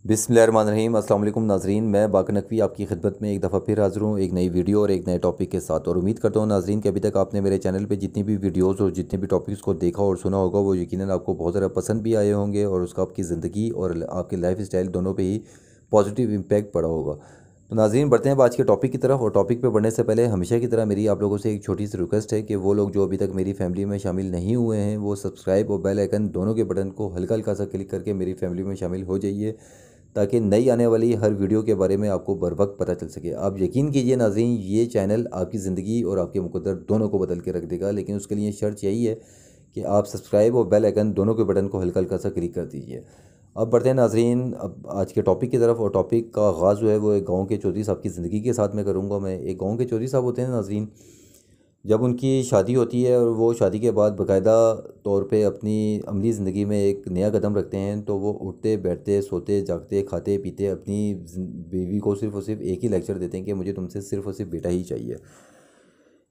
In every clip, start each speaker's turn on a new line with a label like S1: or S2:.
S1: बिस्मिल्लाहिर्रहमानिर्रहीम। अस्सलाम वालेकुम नाज़रीन, मैं बाकर नकवी आपकी खिदमत में एक दफ़ा फिर हाज़िर हूँ एक नई वीडियो और एक नए टॉपिक के साथ। और उम्मीद करता हूँ नाज़रीन कि अभी तक आपने मेरे चैनल पे जितनी भी वीडियोज़ और जितने भी टॉपिक्स को देखा और सुना होगा वो यकीनन आपको बहुत ज़्यादा पसंद भी आए होंगे और उसका आपकी ज़िंदगी और आपकी लाइफ स्टाइल दोनों पे ही पॉजिटिव इम्पैक्ट पड़ा होगा। तो नाज़रीन बढ़ते हैं अब आज के टॉपिक की तरफ। और टॉपिक पे बढ़ने से पहले हमेशा की तरह मेरी आप लोगों से एक छोटी सी रिक्वेस्ट है कि वो लोग जो अभी तक मेरी फैमिली में शामिल नहीं हुए हैं वो सब्सक्राइब और बेल आइकन दोनों के बटन को हल्का हल्का सा क्लिक करके मेरी फैमिली में शामिल हो जाइए, ताकि नई आने वाली हर वीडियो के बारे में आपको बर वक्त पता चल सके। आप यकीन कीजिए नाज़रीन, ये चैनल आपकी ज़िंदगी और आपके मुकद्दर दोनों को बदल के रख देगा, लेकिन उसके लिए शर्त यही है कि आप सब्सक्राइब और बेल आइकन दोनों के बटन को हल्का हल्का सा क्लिक कर दीजिए। अब बढ़ते हैं नाज़रीन अब आज के टॉपिक की तरफ। और टॉपिक का आगाज़ जो है वो एक गाँव के चौधरी साहब की ज़िंदगी के साथ मैं करूँगा। मैं एक गाँव के चौधरी साहब होते हैं नाज़रीन, जब उनकी शादी होती है और वो शादी के बाद बाकायदा तौर पे अपनी अमली ज़िंदगी में एक नया कदम रखते हैं, तो वो उठते बैठते सोते जागते खाते पीते अपनी बीवी को सिर्फ़ और सिर्फ एक ही लेक्चर देते हैं कि मुझे तुमसे सिर्फ़ और सिर्फ बेटा ही चाहिए।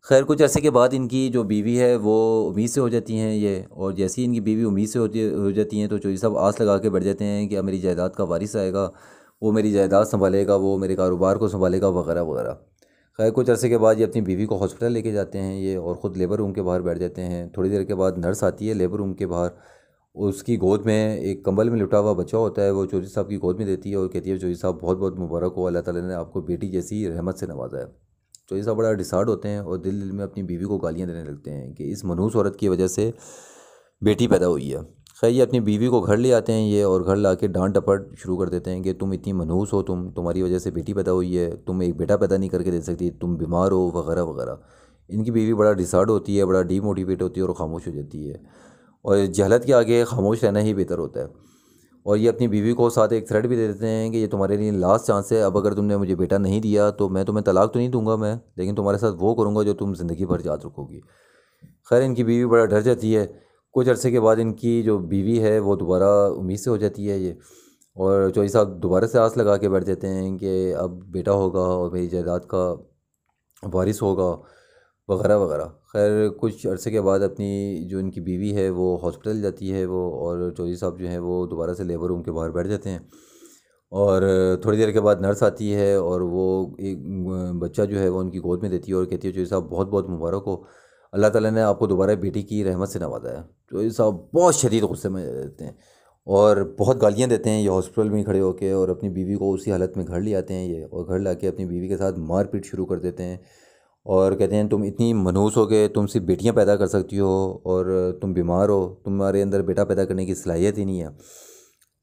S1: खैर कुछ अरसे के बाद इनकी जो बीवी है वो उम्मीद से हो जाती हैं ये, और जैसे ही इनकी बीवी उम्मीद से हो जाती हैं तो चौधरी साहब आस लगा के बैठ जाते हैं कि अब मेरी जायदाद का वारिस आएगा, वो मेरी जायदाद संभालेगा, वो मेरे कारोबार को संभालेगा वगैरह वगैरह। खैर कुछ अरसे के बाद ये अपनी बीवी को हॉस्पिटल लेके जाते हैं ये, और ख़ुद लेबर रूम के बाहर बैठ जाते हैं। थोड़ी देर के बाद नर्स आती है लेबर रूम के बाहर, उसकी गोद में एक कंबल में लिटा हुआ बच्चा होता है, वो चौधरी साहब की गोद में देती है और कहती है चौधरी साहब बहुत बहुत मुबारक हो, अल्लाह ताला ने आपको बेटी जैसी रहमत से नवाजा है। चौधरी साहब बड़ा डिसार्ड होते हैं और दिल दिल में अपनी बीवी को गालियाँ देने लगते हैं कि इस मनहूस औरत की वजह से बेटी पैदा हुई है। खैर ये अपनी बीवी को घर ले आते हैं ये, और घर ला के डांट डपट शुरू कर देते हैं कि तुम इतनी मनहूस हो, तुम्हारी वजह से बेटी पैदा हुई है, तुम एक बेटा पैदा नहीं करके दे सकती, तुम बीमार हो वगैरह वगैरह। इनकी बीवी बड़ा डिसार्ड होती है, बड़ा डीमोटिवेट होती है और ख़ामोश हो जाती है, और जहलत के आगे खामोश रहना ही बेहतर होता है। और ये अपनी बीवी को साथ एक थ्रेट भी दे देते हैं कि ये तुम्हारे लिए लास्ट चांस है, अब अगर तुमने मुझे बेटा नहीं दिया तो मैं तुम्हें तलाक तो नहीं दूंगा मैं, लेकिन तुम्हारे साथ वो करूँगा जो तुम ज़िंदगी भर याद रखोगी। खैर इनकी बीवी बड़ा डर जाती है। कुछ अरसे के बाद इनकी जो बीवी है वो दोबारा उम्मीद से हो जाती है ये, और चौधरी साहब दोबारा से आस लगा के बैठ जाते हैं कि अब बेटा होगा और मेरी जायदाद का वारिस होगा वगैरह वगैरह। खैर कुछ अरसे के बाद अपनी जो इनकी बीवी है वो हॉस्पिटल जाती है वो, और चौधरी साहब जो हैं वो दोबारा से लेबर रूम के बाहर बैठ जाते हैं। और थोड़ी देर के बाद नर्स आती है और वो एक बच्चा जो है वो उनकी गोद में देती है और कहती है चौधरी साहब बहुत बहुत मुबारक हो, अल्लाह ताला ने आपको दोबारा बेटी की रहमत से नवाजा है। चौधरी साहब बहुत शदीद गुस्से में रहते हैं और बहुत गालियाँ देते हैं ये हॉस्पिटल में ही खड़े होकर, और अपनी बीवी को उसी हालत में घर ले आते हैं ये, और घर ला के अपनी बीवी के साथ मारपीट शुरू कर देते हैं और कहते हैं तुम इतनी मनहूस हो गए, तुम सिर्फ बेटियां पैदा कर सकती हो और तुम बीमार हो, तुम्हारे अंदर बेटा पैदा करने की सलाहियत ही नहीं है।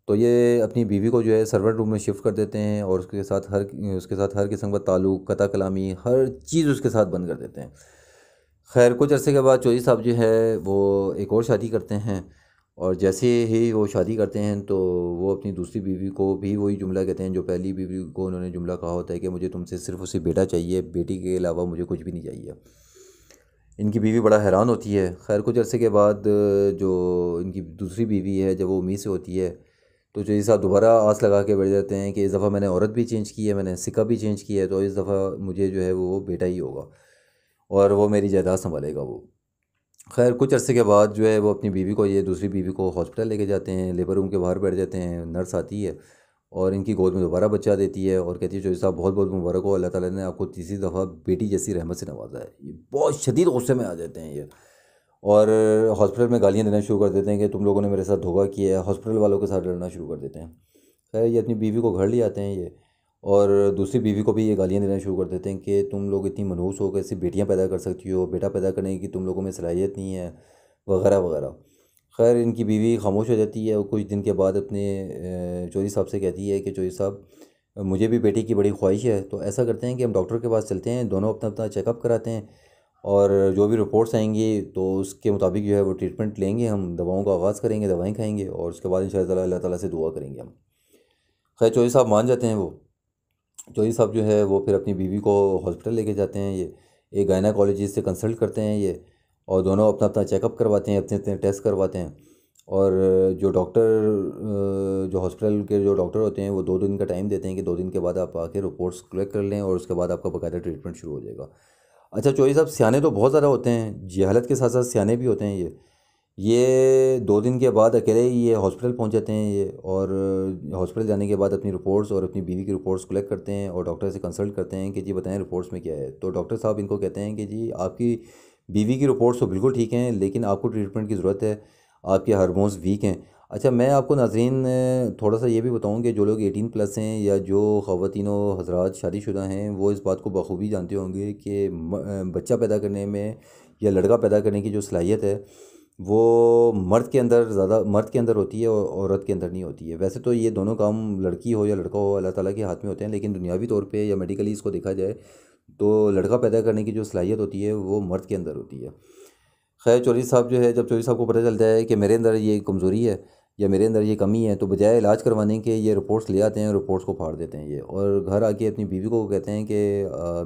S1: तो ये अपनी बीवी को जो है सर्वेंट रूम में शिफ्ट कर देते हैं और उसके साथ हर किस्म का ताल्लुक़ कता कलामी हर चीज़ उसके साथ बंद कर देते हैं। खैर कुछ अरसे के बाद चौधरी साहब जो है वो एक और शादी करते हैं, और जैसे ही वो शादी करते हैं तो वो अपनी दूसरी बीवी को भी वही जुमला कहते हैं जो पहली बीवी को उन्होंने जुमला कहा होता है कि मुझे तुमसे सिर्फ़ और सिर्फ बेटा चाहिए, बेटी के अलावा मुझे कुछ भी नहीं चाहिए। इनकी बीवी बड़ा हैरान होती है। खैर कुछ अरसे के बाद जो इनकी दूसरी बीवी है जब वो उम्मीद से होती है, तो चौधरी साहब दोबारा आस लगा के बैठ जाते हैं कि इस दफ़ा मैंने औरत भी चेंज की है, मैंने सिक्का भी चेंज किया है, तो इस दफ़ा मुझे जो है वो बेटा ही होगा और वो मेरी जायदाद संभालेगा वो। खैर कुछ अरसे के बाद जो है वो अपनी बीवी को ये दूसरी बीवी को हॉस्पिटल लेके जाते हैं, लेबर रूम के बाहर बैठ जाते हैं। नर्स आती है और इनकी गोद में दोबारा बच्चा देती है और कहती है चौधरी साहब बहुत बहुत मुबारक हो, अल्लाह ताला ने आपको तीसरी दफ़ा बेटी जैसी रहमत से नवाजा है। ये बहुत शदीद गुस्से में आ जाते हैं ये, और हॉस्पिटल में गालियाँ देना शुरू कर देते हैं कि तुम लोगों ने मेरे साथ धोखा किया है, हॉस्पिटल वालों के साथ लड़ना शुरू कर देते हैं। खैर ये अपनी बीवी को घर ले आते हैं ये, और दूसरी बीवी को भी ये गालियाँ देना शुरू कर देते हैं कि तुम लोग इतनी मनहूस हो कैसे बेटियाँ पैदा कर सकती हो, बेटा पैदा करने की तुम लोगों में सलाहियत नहीं है वगैरह वगैरह। खैर इनकी बीवी खामोश हो जाती है और कुछ दिन के बाद अपने चौधरी साहब से कहती है कि चौधरी साहब मुझे भी बेटी की बड़ी ख्वाहिश है, तो ऐसा करते हैं कि हम डॉक्टर के पास चलते हैं, दोनों अपना अपना चेकअप कराते हैं, और जो भी रिपोर्ट्स आएंगी तो उसके मुताबिक जो है वो ट्रीटमेंट लेंगे, हम दवाओं का आगाज़ करेंगे, दवाएं खाएंगे और उसके बाद इंशाअल्लाह अल्लाह ताला से दुआ करेंगे हम। खैर चौधरी साहब मान जाते हैं वो। चौधरी साहब जो है वो फिर अपनी बीवी को हॉस्पिटल लेके जाते हैं ये, एक गायनाकोलॉजिस्ट से कंसल्ट करते हैं ये, और दोनों अपना अपना चेकअप करवाते हैं, अपने अपने टेस्ट करवाते हैं। और जो हॉस्पिटल के जो डॉक्टर होते हैं वो 2 दिन का टाइम देते हैं कि 2 दिन के बाद आप आके रिपोर्ट्स कलेक्ट कर लें और उसके बाद आपका बाकायदा ट्रीटमेंट शुरू हो जाएगा। अच्छा चौधरी साहब सियाने तो बहुत ज़्यादा होते हैं, जहालत के साथ साथ सियाने भी होते हैं ये 2 दिन के बाद अकेले ही ये हॉस्पिटल पहुंच जाते हैं ये, और हॉस्पिटल जाने के बाद अपनी रिपोर्ट्स और अपनी बीवी की रिपोर्ट्स कलेक्ट करते हैं और डॉक्टर से कंसल्ट करते हैं कि जी बताएं रिपोर्ट्स में क्या है। तो डॉक्टर साहब इनको कहते हैं कि जी आपकी बीवी की रिपोर्ट्स तो बिल्कुल ठीक हैं, लेकिन आपको ट्रीटमेंट की ज़रूरत है, आपके हार्मोन्स वीक हैं। अच्छा, मैं आपको नाज़रीन थोड़ा सा ये भी बताऊं कि जो लोग 18+ हैं या जो ख़वातीन व हज़रात शादीशुदा हैं, वो इस बात को बखूबी जानते होंगे कि बच्चा पैदा करने में या लड़का पैदा करने की जो सलाहियत है वो मर्द के अंदर होती है और औरत के अंदर नहीं होती है। वैसे तो ये दोनों काम लड़की हो या लड़का हो अल्लाह ताला के हाथ में होते हैं, लेकिन दुनियावी तौर पे या मेडिकली इसको देखा जाए तो लड़का पैदा करने की जो सलाहियत होती है वो मर्द के अंदर होती है। खैर चौधरी साहब जो है, जब चौधरी साहब को पता चलता है कि मेरे अंदर ये कमज़ोरी है या मेरे अंदर ये कमी है, तो बजाय इलाज करवाने के ये रिपोर्ट्स ले आते हैं और रिपोर्ट्स को फाड़ देते हैं ये, और घर आके अपनी बीवी को कहते हैं कि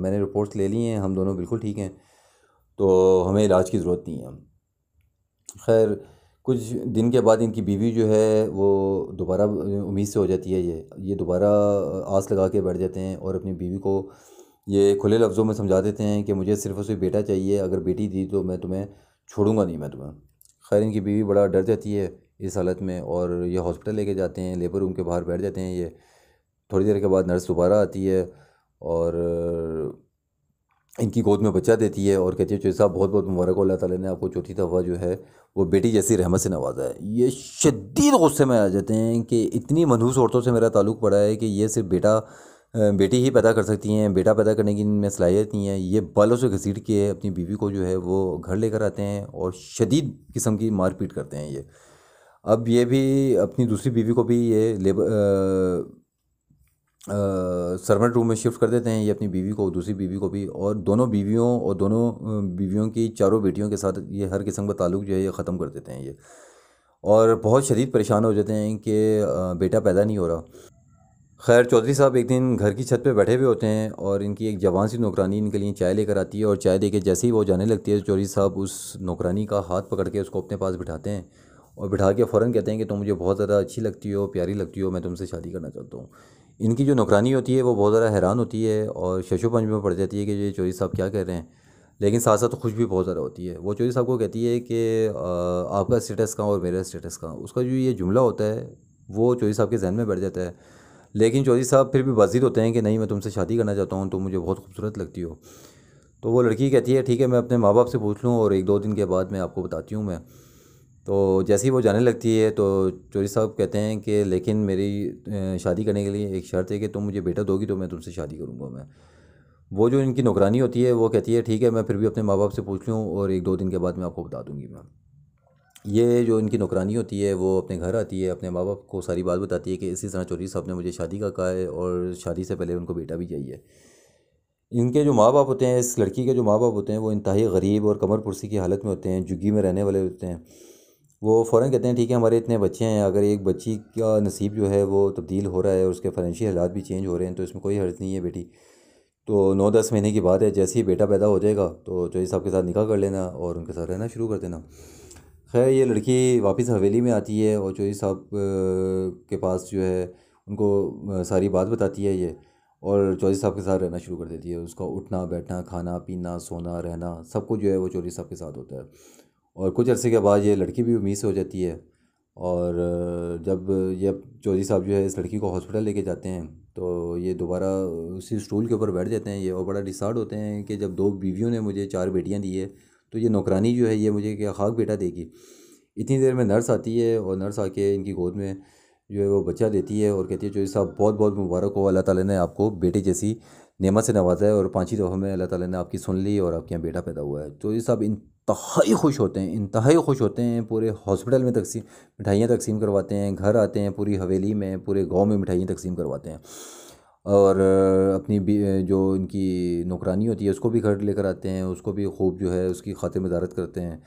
S1: मैंने रिपोर्ट्स ले ली हैं, हम दोनों बिल्कुल ठीक हैं, तो हमें इलाज की ज़रूरत नहीं है। खैर कुछ दिन के बाद इनकी बीवी जो है वो दोबारा उम्मीद से हो जाती है, ये दोबारा आस लगा के बैठ जाते हैं और अपनी बीवी को ये खुले लफ्ज़ों में समझा देते हैं कि मुझे सिर्फ़ और सिर्फ बेटा चाहिए, अगर बेटी दी तो मैं तुम्हें छोड़ूंगा नहीं, मैं तुम्हें। खैर इनकी बीवी बड़ा डर जाती है इस हालत में, और ये हॉस्पिटल लेके जाते हैं, लेबर रूम के बाहर बैठ जाते हैं ये। थोड़ी देर के बाद नर्स दोबारा आती है और इनकी गोद में बच्चा देती है और कहती है चौधरी साहब बहुत बहुत मुबारक हो, अल्लाह ताला ने आपको चौथी दफ़ा जो है वो बेटी जैसी रहमत से नवाजा है। ये शदीद गुस्से में आ जाते हैं कि इतनी मनहूस औरतों से मेरा ताल्लुक़ पड़ा है कि ये सिर्फ बेटी ही पैदा कर सकती हैं, बेटा पैदा करने की इनमें सलाहियत नहीं है। ये बालों से घसीट के अपनी बीवी को जो है वो घर लेकर आते हैं और शदीद किस्म की मारपीट करते हैं ये। अब ये भी अपनी दूसरी बीवी को भी ये सर्वेंट रूम में शिफ्ट कर देते हैं, ये अपनी बीवी को, दूसरी बीवी को भी, और दोनों बीवियों की चारों बेटियों के साथ ये हर किस्म का ताल्लुक़ जो है ये ख़त्म कर देते हैं ये, और बहुत शदीद परेशान हो जाते हैं कि बेटा पैदा नहीं हो रहा। खैर चौधरी साहब एक दिन घर की छत पे बैठे हुए होते हैं और इनकी एक जवान सी नौकरानी इनके लिए चाय लेकर आती है, और चाय दे के जैसे ही वो जाने लगती है, चौधरी साहब उस नौकरानी का हाथ पकड़ के उसको अपने पास बिठाते हैं और बिठा के फ़ौरन कहते हैं कि तुम मुझे बहुत ज़्यादा अच्छी लगती हो, प्यारी लगती हो, मैं तुमसे शादी करना चाहता हूँ। इनकी जो नौकरानी होती है वो बहुत ज़्यादा हैरान होती है और शशोपंज में पड़ जाती है कि ये चौधरी साहब क्या कह रहे हैं, लेकिन साथ साथ खुश भी बहुत ज़्यादा होती है। वो चौधरी साहब को कहती है कि आपका स्टेटस कहाँ और मेरा स्टेटस कहाँ। उसका जो ये जुमला होता है वो चौधरी साहब के जहन में बैठ जाता है, लेकिन चौधरी साहब फिर भी बाज़िद होते हैं कि नहीं, मैं तुमसे शादी करना चाहता हूँ, तुम मुझे बहुत खूबसूरत लगती हो। तो वो लड़की कहती है ठीक है, मैं अपने माँ बाप से पूछ लूँ और 1-2 दिन के बाद मैं आपको बताती हूँ मैं। तो जैसे ही वो जाने लगती है तो चौधरी साहब कहते हैं कि लेकिन मेरी शादी करने के लिए एक शर्त है कि तुम मुझे बेटा दोगी तो मैं तुमसे शादी करूँगा मैं। वो जो इनकी नौकरानी होती है वो कहती है ठीक है, मैं फिर भी अपने माँ बाप से पूछ लूँ और 1-2 दिन के बाद मैं आपको बता दूँगी मैं। ये जो इनकी नौकरानी होती है वो अपने घर आती है, अपने माँ बाप को सारी बात बताती है कि इसी तरह चौधरी साहब ने मुझे शादी का कहा है और शादी से पहले उनको बेटा भी चाहिए। इनके जो माँ बाप होते हैं, इस लड़की के जो माँ बाप होते हैं, वो इंतहाई गरीब और कमर पुरसी की हालत में होते हैं, झुग्गी में रहने वाले होते हैं। वो फ़ौरन कहते हैं ठीक है, हमारे इतने बच्चे हैं, अगर एक बच्ची का नसीब जो है वो तब्दील हो रहा है और उसके फाइनेंशियल हालात भी चेंज हो रहे हैं तो इसमें कोई हर्ज नहीं है बेटी। तो 9-10 महीने की बात है, जैसे ही बेटा पैदा हो जाएगा तो चौधरी साहब के साथ निकाह कर लेना और उनके साथ रहना शुरू कर देना। खैर ये लड़की वापस हवेली में आती है और चौधरी साहब के पास जो है उनको सारी बात बताती है ये, और चौधरी साहब के साथ रहना शुरू कर देती है। उसका उठना बैठना, खाना पीना, सोना रहना, सब कुछ जो है वो चौधरी साहब के साथ होता है। और कुछ अर्से के बाद ये लड़की भी उम्मीद से हो जाती है, और जब ये चौधरी साहब जो है इस लड़की को हॉस्पिटल लेके जाते हैं तो ये दोबारा उसी स्टूल के ऊपर बैठ जाते हैं ये, और बड़ा डिसार्ड होते हैं कि जब 2 बीवियों ने मुझे 4 बेटियां दी है तो ये नौकरानी जो है ये मुझे क्या खाक बेटा देगी। इतनी देर में नर्स आती है और नर्स आके इनकी गोद में जो है वो बच्चा देती है और कहती है चौधरी साहब बहुत बहुत मुबारक हो, अल्लाह ताला ने आपको बेटे जैसी नेमत से नवाजा है और 5 ही दफ़ा में अल्लाह ताला ने आपकी सुन ली और आपके यहाँ बेटा पैदा हुआ है। चौधरी साहब इंतहाई खुश होते हैं, इंतहाई खुश होते हैं। पूरे हॉस्पिटल में मिठाइयाँ तकसीम करवाते हैं, घर आते हैं, पूरी हवेली में, पूरे गाँव में मिठाइयाँ तकसीम करवाते हैं, और अपनी जो इनकी नौकरानी होती है उसको भी घर लेकर आते हैं, उसको भी खूब जो है उसकी खातिर मदारत करते हैं,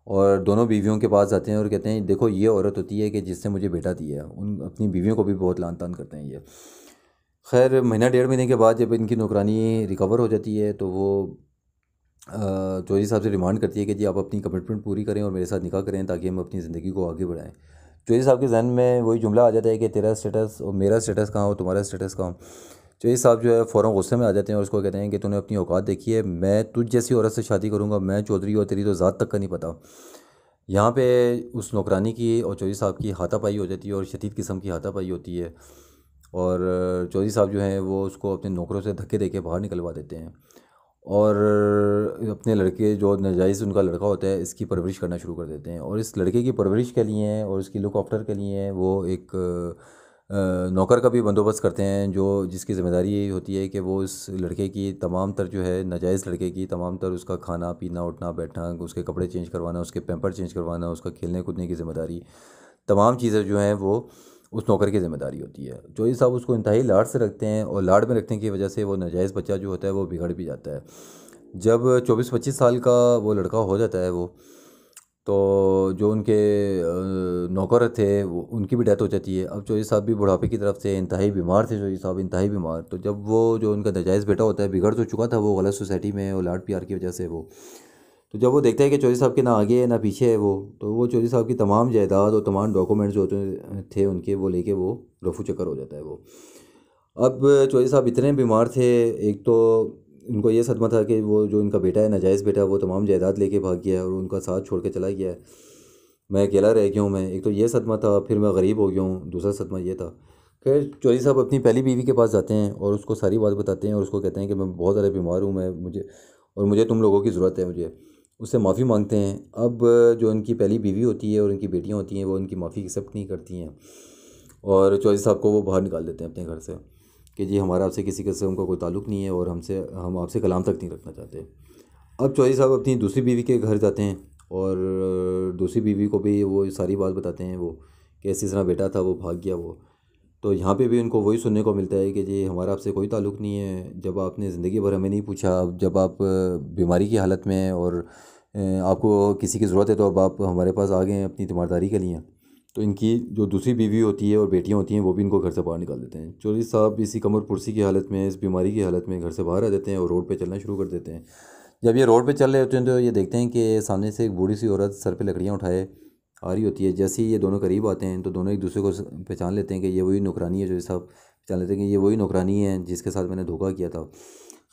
S1: और दोनों बीवियों के पास जाते हैं और कहते हैं देखो ये औरत होती है कि जिसने मुझे बेटा दिया है। उन अपनी बीवियों को भी बहुत लान तान करते हैं ये। खैर महीना 1.5 महीने के बाद जब इनकी नौकरानी रिकवर हो जाती है तो वो चौधरी साहब से डिमांड करती है कि जी आप अपनी कमिटमेंट पूरी करें और मेरे साथ निकाह करें ताकि हम अपनी ज़िंदगी को आगे बढ़ाएं। चौधरी साहब के जहन में वही जुमला आ जाता है कि तेरा स्टेटस और मेरा स्टेटस कहाँ हो, तुम्हारा स्टेटस कहाँ हो। चौधरी साहब जो है फ़ौरन गुस्से में आ जाते हैं और उसको कहते हैं कि तूने अपनी औकात देखी है, मैं तुझ जैसी औरत से शादी करूँगा, मैं चौधरी और तेरी तो ज़ात तक का नहीं पता। यहाँ पे उस नौकरानी की और चौधरी साहब की हाथापाई हो जाती है और शदीद किस्म की हाथापाई होती है। और चौधरी साहब जो हैं वो उसको अपने नौकरों से धक्के देके बाहर निकलवा देते हैं और अपने लड़के जो नाजायज़ उनका लड़का होता है इसकी परवरिश करना शुरू कर देते हैं। और इस लड़के की परवरिश के लिए और उसकी लुक आफ्टर के लिए वो एक नौकर का भी बंदोबस्त करते हैं, जो जिसकी ज़िम्मेदारी ये होती है कि वो इस लड़के की तमाम तर जो है नाजायज़ लड़के की तमाम तर उसका खाना पीना उठना बैठना, उसके कपड़े चेंज करवाना, उसके पैम्पर चेंज करवाना, उसका खेलने कूदने की ज़िम्मेदारी, तमाम चीज़ें जो हैं वो उस नौकर की ज़िम्मेदारी होती है। चौधरी साहब उसको इंतहाई लाड से रखते हैं और लाड में रखने की वजह से वो नाजायज़ बच्चा जो होता है वो बिगड़ भी जाता है। जब 24-25 साल का वो लड़का हो जाता है वो, तो जो उनके नौकर थे वो उनकी भी डेथ हो जाती है। अब चौधरी साहब भी बुढ़ापे की तरफ से इंतहाई बीमार थे, चौधरी साहब इंतहाई बीमार। तो जब वो जो उनका नाजायज़ बेटा होता है बिगड़ तो चुका था वो गलत सोसाइटी में और लाड प्यार की वजह से वो, तो जब वो देखता है कि चौधरी साहब के ना आगे है ना पीछे है वो, तो वो चौधरी साहब की तमाम जायदाद और तमाम डॉक्यूमेंट्स जो होते थे उनके वो लेके वो रफू चक्कर हो जाता है वो। अब चौधरी साहब इतने बीमार थे, एक तो उनको ये सदमा था कि वो जो इनका बेटा है नाजायज़ बेटा वो तमाम जायदाद लेके भाग गया है और उनका साथ छोड़ के चला गया है, मैं अकेला रह गया हूँ। मैं एक तो ये सदमा था, फिर मैं गरीब हो गया हूँ, दूसरा सदमा ये था। खैर चौधरी साहब अपनी पहली बीवी के पास जाते हैं और उसको सारी बात बताते हैं और उसको कहते हैं कि मैं बहुत ज़्यादा बीमार हूँ, मैं मुझे तुम लोगों की ज़रूरत है मुझे। उससे माफ़ी मांगते हैं। अब जो उनकी पहली बीवी होती है और उनकी बेटियाँ होती हैं वो उनकी माफ़ी एक्सेप्ट नहीं करती हैं और चौधरी साहब को वो बाहर निकाल देते हैं अपने घर से कि जी हमारा आपसे किसी किस्म का कोई ताल्लुक़ नहीं है और हम आपसे कलाम तक नहीं रखना चाहते। अब चौधरी साहब अपनी दूसरी बीवी के घर जाते हैं और दूसरी बीवी को भी वो सारी बात बताते हैं वो कि इसी तरह बेटा था वो भाग गया वो। तो यहाँ पे भी उनको वही सुनने को मिलता है कि जी हमारा आपसे कोई ताल्लुक़ नहीं है, जब आपने ज़िंदगी भर हमें नहीं पूछा, अब जब आप बीमारी की हालत में हैं और आपको किसी की ज़रूरत है तो अब आप हमारे पास आ गए हैं अपनी तीमारदारी के लिए। तो इनकी जो दूसरी बीवी होती है और बेटियाँ होती हैं वो भी इनको घर से बाहर निकाल देते हैं। चौधरी साहब इसी कमर पुरसी की हालत में, इस बीमारी की हालत में घर से बाहर आ जाते हैं और रोड पे चलना शुरू कर देते हैं। जब ये रोड पे चल रहे होते हैं तो ये देखते हैं कि सामने से एक बूढ़ी सी औरत सर पे लकड़ियाँ उठाए आ रही होती है। जैसे ही ये दोनों करीब आते हैं तो दोनों एक दूसरे को पहचान लेते हैं कि ये वही नौकरानी है, जो साहब पहचान लेते हैं कि ये वही नौकरानी है जिसके साथ मैंने धोखा किया था।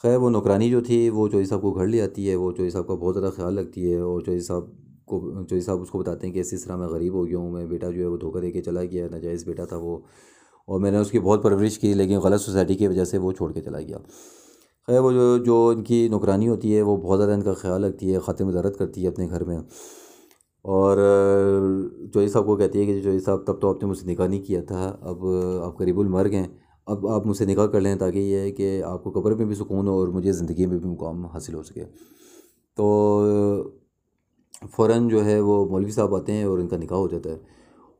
S1: खैर वो नौकरानी जो थी वो चौधरी साहब को घर ले आती है, वो चौधरी साहब का बहुत ज़्यादा ख्याल रखती है और चौधरी साहब उसको बताते हैं कि इस तरह मैं गरीब हो गया हूँ, मैं बेटा जो है वो धोखा दे के चला गया, नाजायज़ बेटा था वो और मैंने उसकी बहुत परवरिश की लेकिन गलत सोसाइटी की वजह से वो छोड़ के चला गया। खैर वो जो जो इनकी नौकरानी होती है वो बहुत ज़्यादा इनका ख्याल रखती है, खातिर मदारत करती है अपने घर में और चौधरी साहब को कहती है कि चौधरी साहब तब तो आपने मुझसे निकाह नहीं किया था, अब आप करीबुल मर्ग हैं, अब आप मुझसे निकाह कर लें ताकि ये है कि आपको कब्र में भी सुकून हो और मुझे ज़िंदगी में भी मुकाम हासिल हो सके। तो फ़ौरन जो है वो मौलवी साहब आते हैं और इनका निकाह हो जाता है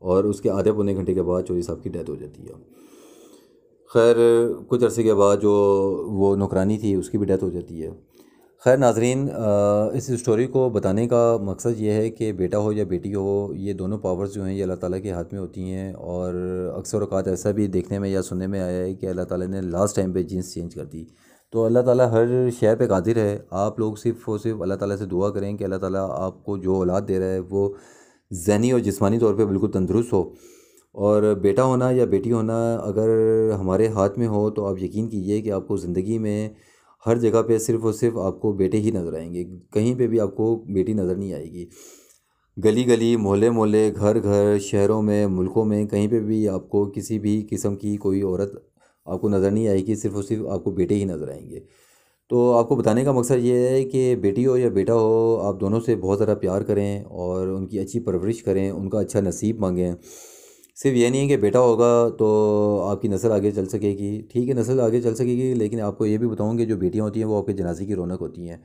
S1: और उसके आधे पौने घंटे के बाद चौधरी साहब की डेथ हो जाती है। खैर कुछ अरसे के बाद जो वो नौकरानी थी उसकी भी डेथ हो जाती है। खैर नाज़रीन, इस स्टोरी को बताने का मकसद ये है कि बेटा हो या बेटी हो, ये दोनों पावर्स जो हैं ये अल्लाह ताला के हाथ में होती हैं और अक्सर औक़ात ऐसा भी देखने में या सुनने में आया है कि अल्लाह ताला ने लास्ट टाइम पे जीन्स चेंज कर दी। तो अल्लाह ताला हर शय पे कादिर है। आप लोग सिर्फ़ और सिर्फ अल्लाह ताला से दुआ करें कि अल्लाह ताला आपको जो औलाद दे रहा है वो ज़हनी और जिस्मानी तौर पे बिल्कुल तंदुरुस्त हो। और बेटा होना या बेटी होना अगर हमारे हाथ में हो तो आप यकीन कीजिए कि आपको ज़िंदगी में हर जगह पे सिर्फ़ और सिर्फ आपको बेटे ही नज़र आएंगे, कहीं पे भी आपको बेटी नज़र नहीं आएगी। गली गली, मोहल्ले मोहल्ले, घर घर, शहरों में, मुल्कों में, कहीं पे भी आपको किसी भी किस्म की कोई औरत आपको नज़र नहीं आएगी, सिर्फ़ और सिर्फ आपको बेटे ही नज़र आएंगे। तो आपको बताने का मकसद ये है कि बेटी हो या बेटा हो, आप दोनों से बहुत ज़्यादा प्यार करें और उनकी अच्छी परवरिश करें, उनका अच्छा नसीब मांगें। सिर्फ ये नहीं है कि बेटा होगा तो आपकी नस्ल आगे चल सकेगी, ठीक है नस्ल आगे चल सकेगी, लेकिन आपको ये भी बताऊँ कि जो बेटियाँ होती हैं वो आपके जनाजे की रौनक होती हैं।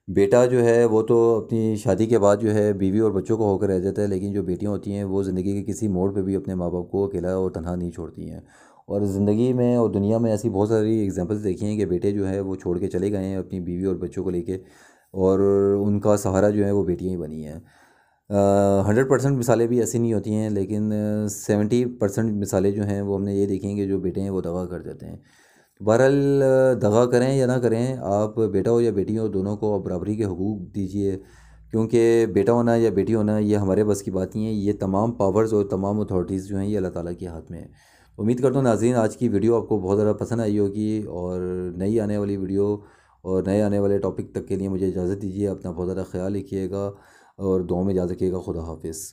S1: बेटा जो है वो तो अपनी शादी के बाद जो है बीवी और बच्चों को होकर रह जाता है, लेकिन जो बेटियाँ होती हैं वो ज़िंदगी के किसी मोड़ पे भी अपने माँ बाप को अकेला और तनहा नहीं छोड़ती हैं। और ज़िंदगी में और दुनिया में ऐसी बहुत सारी एग्जांपल्स देखी हैं कि बेटे जो है वो छोड़ के चले गए हैं अपनी बीवी और बच्चों को लेके और उनका सहारा जो है वो बेटियाँ ही बनी हैं। 100% मिसालें भी ऐसी नहीं होती हैं, लेकिन 70% मिसालें जो हैं वो हमने ये देखी हैं कि जो बेटे हैं वो दगा कर जाते हैं। तो बहरहाल दगा करें या ना करें, आप बेटा हो या बेटी हो दोनों को आप बराबरी के हकूक़ दीजिए, क्योंकि बेटा होना या बेटी होना ये हमारे बस की बात नहीं है। ये तमाम पावर्स और तमाम अथॉरिटीज़ जो हैं ये अल्लाह ताला के हाथ में है। उम्मीद करता हूँ नाज़रीन आज की वीडियो आपको बहुत ज़्यादा पसंद आई होगी और नई आने वाली वीडियो और नए आने वाले टॉपिक तक के लिए मुझे इजाज़त दीजिए। अपना बहुत ज़्यादा ख्याल रखिएगा। और दुआ में याद रखिएगा। खुदा हाफिज़।